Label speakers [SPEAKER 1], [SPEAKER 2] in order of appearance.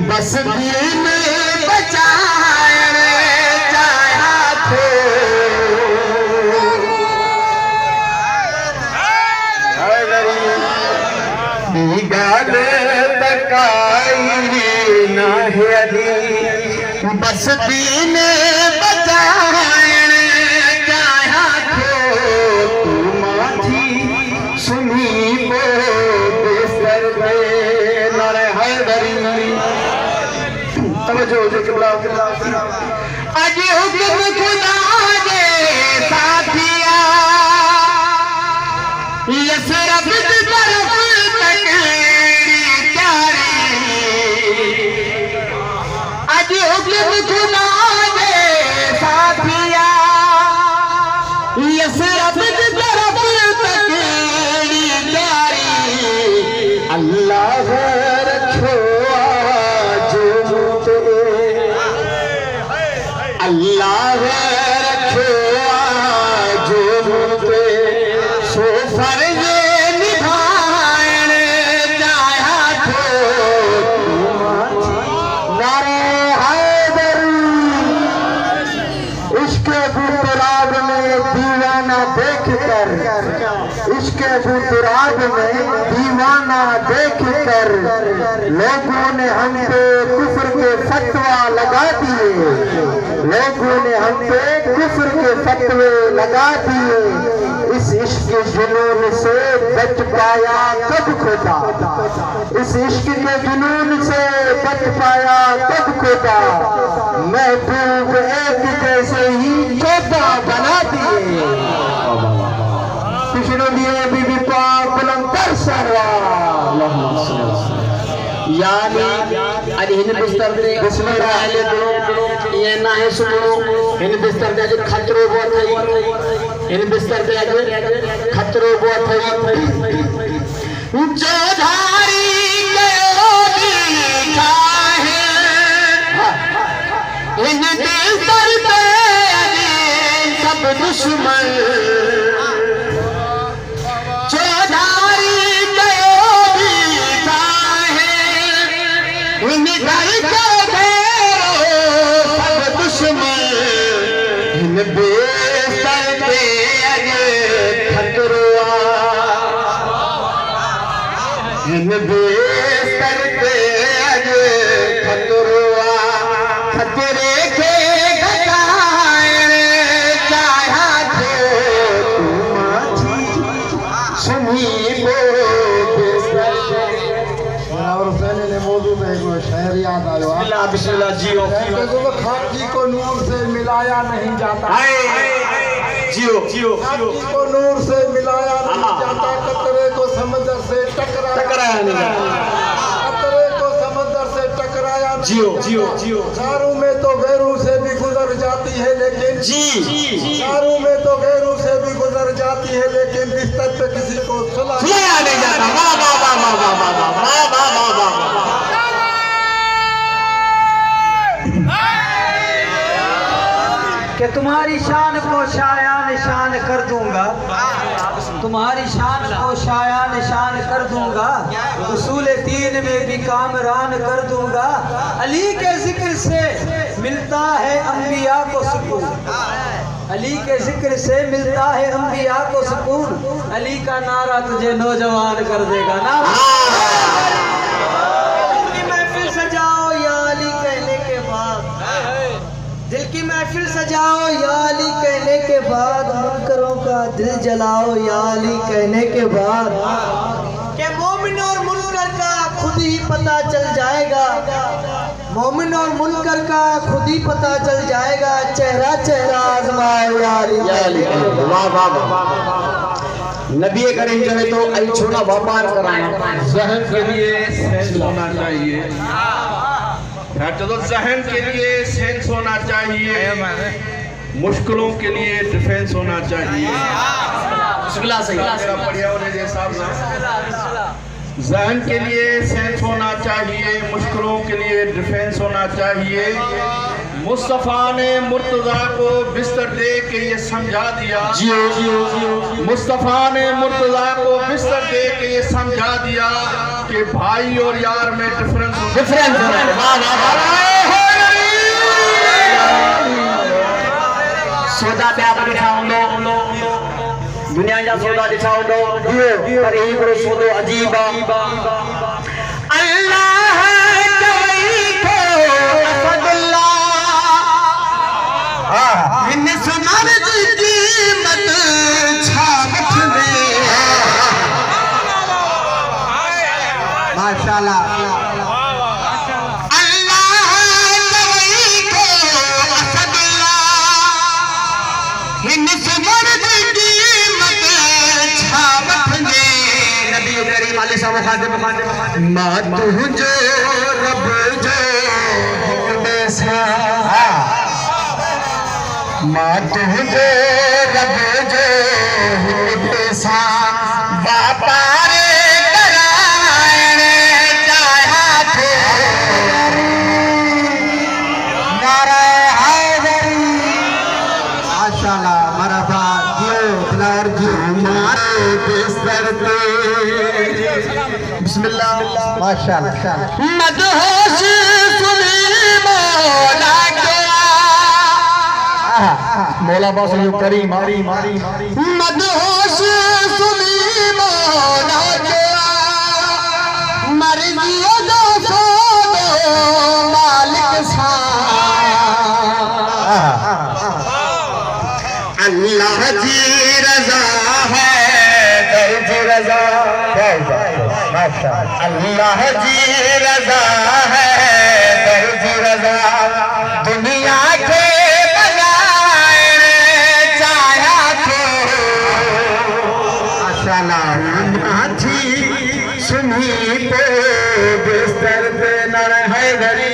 [SPEAKER 1] बस दीन बचाए चाहा थे गाल तकाई नाहली बस दीन बचाए चाहा थे तू माथी सुनी बो बेसर दे नारे हैदरी तवज्जो जो किबला आज हुक्म खुदा दे साथिया यसरफ तरफ तकड़ी प्यारी आज हुक्म खुदा दे साथिया यसरफ तरफ तकड़ी प्यारी अल्लाह रखो अल्लाह रखो जो मुझे सो फर्ज निभाने चाहा थे नारे हैदर इसके बुतराब में दीवाना देखकर इसके बुतराब में दीवाना देखकर लोगों ने हम पे कुफ्र के फतवा लगा दिए लोगों ने हम पे कुफ्र के फतवे लगा दिए इस इश्क के जुनून से बच पाया कब खुदा इस इश्क के जुनून से बच पाया कब खुदा महबूब एक जैसे ही चौथा बना दिए पिछले दिए बीबी पाक बुलंदर सरवा यानी आज हिंद बिस्तर दे बिस्मिल्लाह ले दो ये ना है सुनो हिंद बिस्तर दे खतरो बहुत है हिंद बिस्तर दे खतरो बहुत है जोधारी के ओदी चाहे हिंद बिस्तर पे सब दुश्मन बेस्तर पे अजे खतरुआ खतरे के घटाए चाहा थे तू सुनी बो बेस्तर और पहले ने मौजू में एक शायर याद आया बिस्मिल्लाह जियो खाकी को नूर से मिलाया नहीं जाता जियो जियो को नूर से मिलाया नहीं जाता कतरे को समंदर से टकराया नहीं जाता कतरे को समंदर से टकराया जियो जियो जियो चारों में तो गैरों से भी गुजर जाती है लेकिन जी चारों में तो गैरों से भी गुजर जाती है लेकिन बिस्तर पे किसी को सुलाया नहीं जाता वाह वाह वाह वाह वाह वाह वाह वाह वाह
[SPEAKER 2] कि तुम्हारी शान को शाया निशान कर दूंगा तुम्हारी शान को शाया निशान कर दूंगा उसूल दीन में भी कामरान कर दूंगा अली के जिक्र से मिलता है अंबिया को सुकून अली के जिक्र से मिलता है अंबिया को सुकून अली का नारा तुझे नौजवान कर देगा ना महफिल सजाओ या अली कहने के बाद दिल की महफिल सजाओ या अली कहने के बाद मुनकरों का दिल जलाओ या अली कहने के बाद के मोमिन और मुनकर का खुद ही पता चल जाएगा मोमिन और मुनकर का खुद ही पता चल जाएगा चेहरा चेहरा आजमाओ या अली
[SPEAKER 1] वाह वाह नबी करीम जो है तो छोटा व्यापार कराना
[SPEAKER 3] जहन के लिए सेंस होना चाहिए तो जहन के लिए सेंस होना चाहिए मुश्किलों के लिए डिफेंस होना चाहिए जहन के लिए सेंस होना चाहिए मुश्किलों के लिए डिफेंस होना चाहिए मुस्तफ़ा ने मुर्तज़ा को बिस्तर दे के ये समझा दिया, मुस्तफ़ा ने मुर्तज़ा को बिस्तर दे के ये समझा दिया कि भाई और यार में डिफरेंस
[SPEAKER 1] सौदा पे आप ॾिठा दुनिया जा सौदा ॾिठा पर ही बड़ो सौदो अजीब अल्लाह हिन सुनार जी कीमत छा वठंदे माशाअल्लाह मां तुझो रब जो मां तुझो रब जो पैसा वापारे कराइण चाहिया थे नारे हैदरी माशाअल्लाह मरहबा दियो दिलार जी मारे बिस्तर पे बिस्मिल्लाह माशाअल्लाह मदहोश सुनी मौला के मौला बास जो करी मारी मदहोश सुनी मौला के मर्जियो दो सो दो मालिक सा अल्लाह जी रजा है दर्द रजा अल्लाह जी रजा है दर्द रजा दुनिया के बनाए चाया तो माशाअल्लाह थी सुनी पे बिस्तर पे न रहे घरी